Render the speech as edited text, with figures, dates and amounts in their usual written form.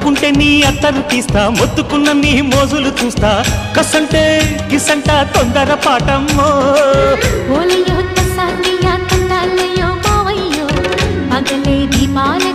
మొత్తుకుంటే నీ అత్తరు తీస్తా మొత్తుకున్న నీ మోజులు చూస్తా కసంటే కిసంట తొందర పాటమ్మో ఓలయ్యో తసాలియా తండాలయ్యో మావయ్యో పగలే దీపాల